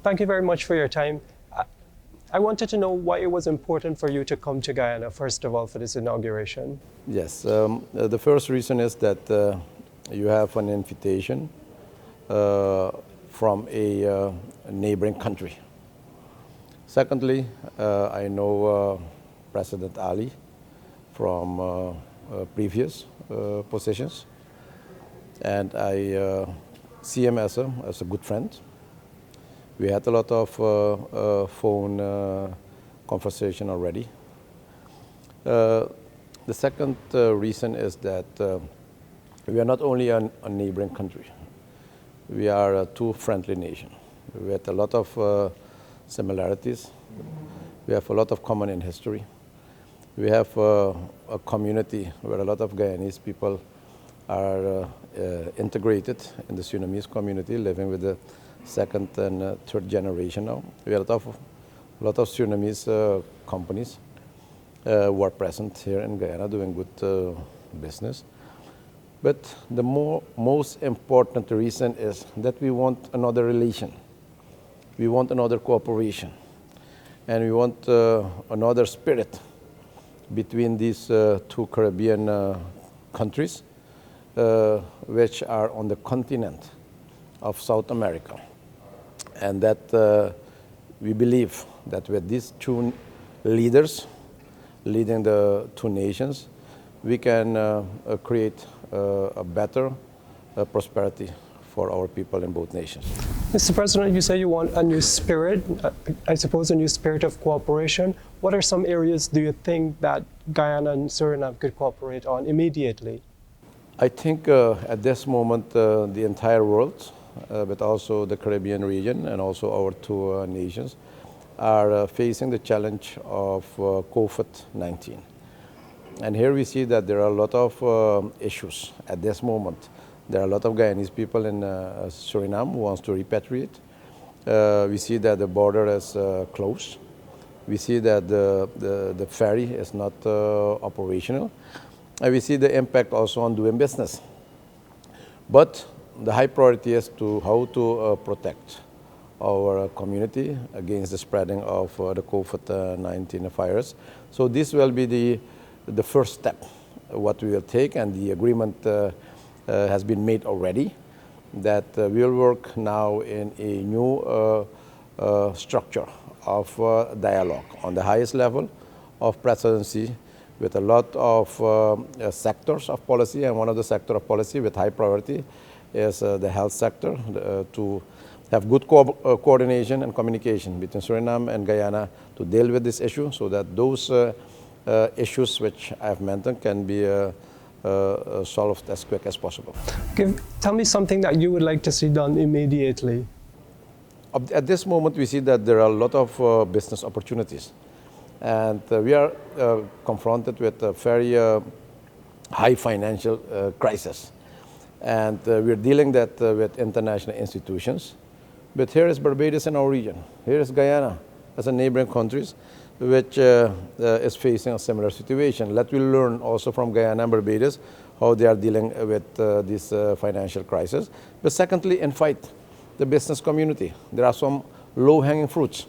thank you very much for your time. I wanted to know why it was important for you to come to Guyana, first of all, for this inauguration. Yes, the first reason is that you have an invitation from a neighboring country. Secondly, I know President Ali from previous positions, and I see him as a good friend. We had a lot of phone conversation already. The second reason is that we are not only a neighboring country, we are two friendly nations. We have a lot of similarities. We have a lot of common in history. We have a community where a lot of Guyanese people are integrated in the Surinamese community, living with the second and third generation now. We have a lot of Surinamese companies who are present here in Guyana doing good business. But the most important reason is that we want another relation. We want another cooperation. And we want another spirit between these two Caribbean countries, which are on the continent of South America. And that we believe that with these two leaders leading the two nations, we can create a better prosperity for our people in both nations. Mr. President, you say you want a new spirit, I suppose a new spirit of cooperation. What are some areas do you think that Guyana and Suriname could cooperate on immediately? I think at this moment the entire world, but also the Caribbean region and also our two nations are facing the challenge of COVID-19. And here we see that there are a lot of issues at this moment. There are a lot of Guyanese people in Suriname who wants to repatriate. We see that the border is closed. We see that the ferry is not operational. And we see the impact also on doing business. But the high priority is how to protect our community against the spreading of the COVID-19 virus. So this will be the first step, what we will take, and the agreement has been made already, that we will work now in a new structure of dialogue on the highest level of presidency with a lot of sectors of policy, and one of the sectors of policy with high priority is the health sector, to have good coordination and communication between Suriname and Guyana to deal with this issue, so that those issues which I have mentioned can be solved as quick as possible. Tell me something that you would like to see done immediately. At this moment, we see that there are a lot of business opportunities. And we are confronted with a very high financial crisis. And we're dealing that with international institutions. But here is Barbados in our region. Here is Guyana as a neighboring countries, which is facing a similar situation. Let me learn also from Guyana and Barbados how they are dealing with this financial crisis. But secondly, invite the business community. There are some low-hanging fruits.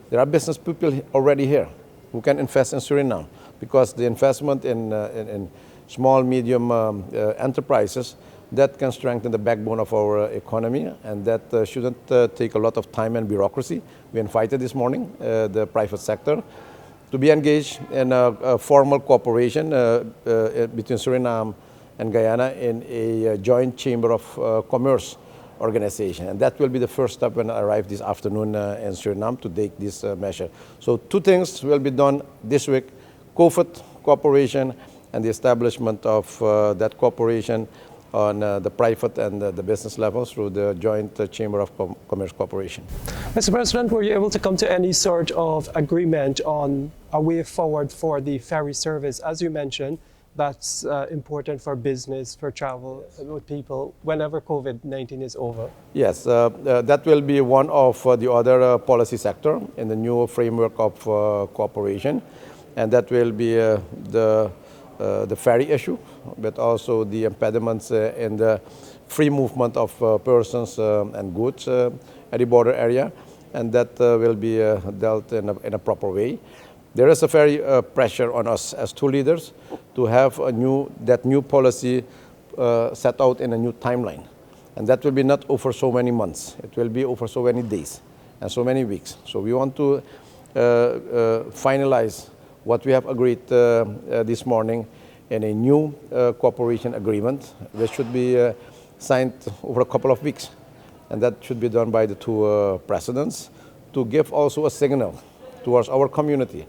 There are business people already here who can invest in Suriname, because the investment in small, medium enterprises, that can strengthen the backbone of our economy, and that shouldn't take a lot of time and bureaucracy. We invited this morning the private sector to be engaged in a formal cooperation between Suriname and Guyana in a joint chamber of commerce organization. And that will be the first step when I arrive this afternoon in Suriname to take this measure. So two things will be done this week: COVID cooperation and the establishment of that cooperation on the private and the business levels through the joint Chamber of Commerce Cooperation. Mr. President, were you able to come to any sort of agreement on a way forward for the ferry service? As you mentioned, that's important for business, for travel with people whenever COVID-19 is over. Yes, that will be one of the other policy sector in the new framework of cooperation, and that will be the ferry issue, but also the impediments in the free movement of persons and goods at the border area. and that will be dealt in a proper way. There is a very pressure on us as two leaders to have that new policy set out in a new timeline. And that will be not over so many months. It will be over so many days and so many weeks. So we want to finalize what we have agreed this morning in a new cooperation agreement, which should be signed over a couple of weeks. And that should be done by the two presidents to give also a signal towards our community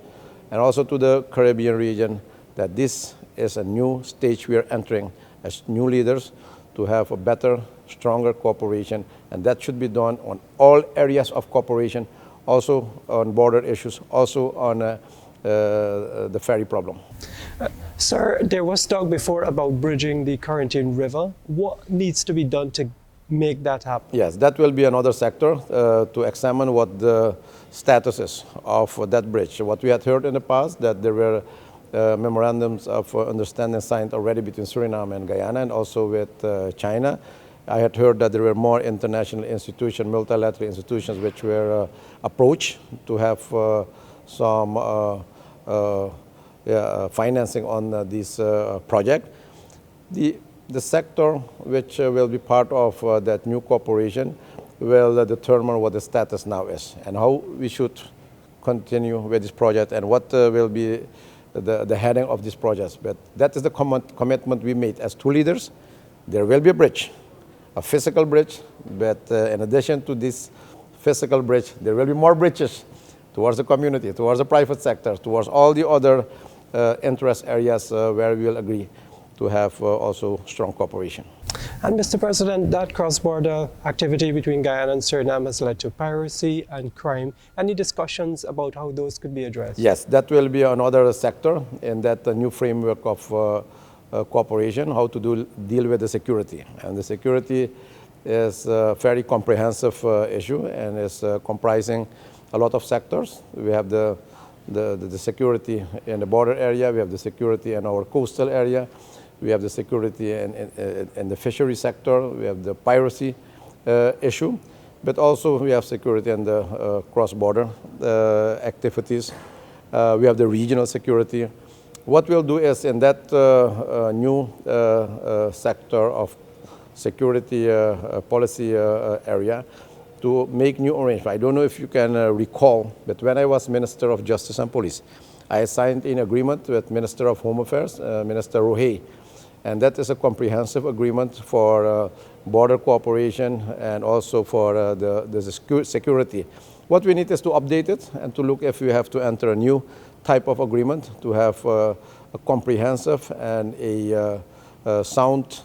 and also to the Caribbean region that this is a new stage we are entering as new leaders to have a better, stronger cooperation, and that should be done on all areas of cooperation, also on border issues, also on the ferry problem. Sir, there was talk before about bridging the Corentyne River. What needs to be done to make that happen? Yes, that will be another sector to examine what the status is of that bridge. What we had heard in the past, that there were memorandums of understanding signed already between Suriname and Guyana and also with China. I had heard that there were more international institutions, multilateral institutions, which were approached to have some financing on this project. The sector which will be part of that new cooperation will determine what the status now is and how we should continue with this project and what will be the heading of this project. But that is the commitment we made as two leaders. There will be a bridge, a physical bridge, but in addition to this physical bridge, there will be more bridges towards the community, towards the private sector, towards all the other interest areas where we will agree to have also strong cooperation. And Mr. President, that cross-border activity between Guyana and Suriname has led to piracy and crime. Any discussions about how those could be addressed? Yes, that will be another sector in that new framework of cooperation, how to deal with the security. And the security is a very comprehensive issue and is comprising a lot of sectors. We have the security in the border area, we have the security in our coastal area, we have the security in the fishery sector, we have the piracy issue, but also we have security in the cross-border activities. We have the regional security. What we'll do is in that new sector of security policy area to make new arrangements. I don't know if you can recall, but when I was Minister of Justice and Police, I signed an agreement with Minister of Home Affairs, Minister Rohe, and that is a comprehensive agreement for border cooperation and also for the security. What we need is to update it and to look if we have to enter a new type of agreement to have a comprehensive and a sound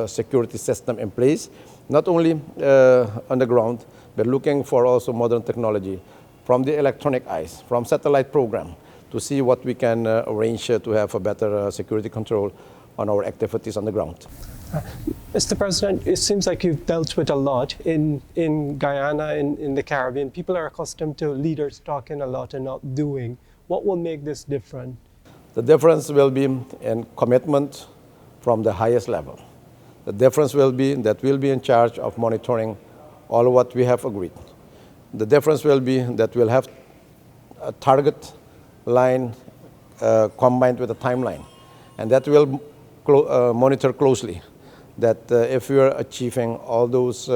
security system in place, not only on the ground, but looking for also modern technology from the electronic eyes, from satellite program, to see what we can arrange to have a better security control on our activities on the ground. Mr. President, it seems like you've dealt with a lot in Guyana, in the Caribbean. People are accustomed to leaders talking a lot and not doing. What will make this different? The difference will be in commitment from the highest level. The difference will be that we'll be in charge of monitoring all what we have agreed. The difference will be that we'll have a target line combined with a timeline, and that will monitor closely that if we are achieving all those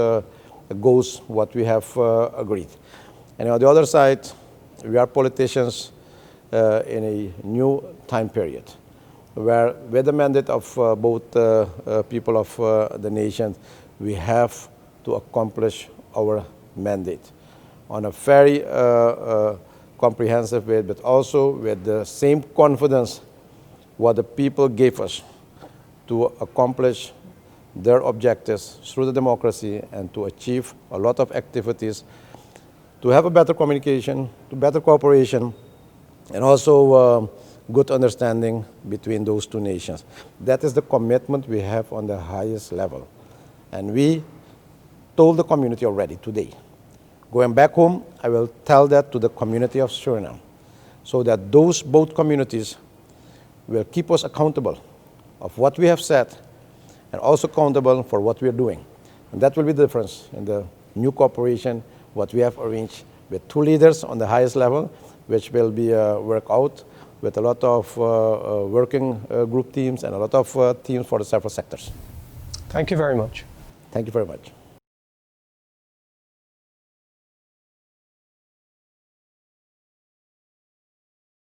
goals what we have agreed. And on the other side, we are politicians in a new time period where with the mandate of both people of the nation, we have to accomplish our mandate on a very comprehensive way, but also with the same confidence what the people gave us to accomplish their objectives through the democracy and to achieve a lot of activities, to have a better communication, to better cooperation, and also good understanding between those two nations. That is the commitment we have on the highest level. And we told the community already today. Going back home, I will tell that to the community of Suriname, so that those both communities will keep us accountable of what we have said and also accountable for what we are doing. And that will be the difference in the new cooperation, what we have arranged with 2 leaders on the highest level, which will be worked out with a lot of working group teams and a lot of teams for the several sectors. Thank you very much. Thank you very much.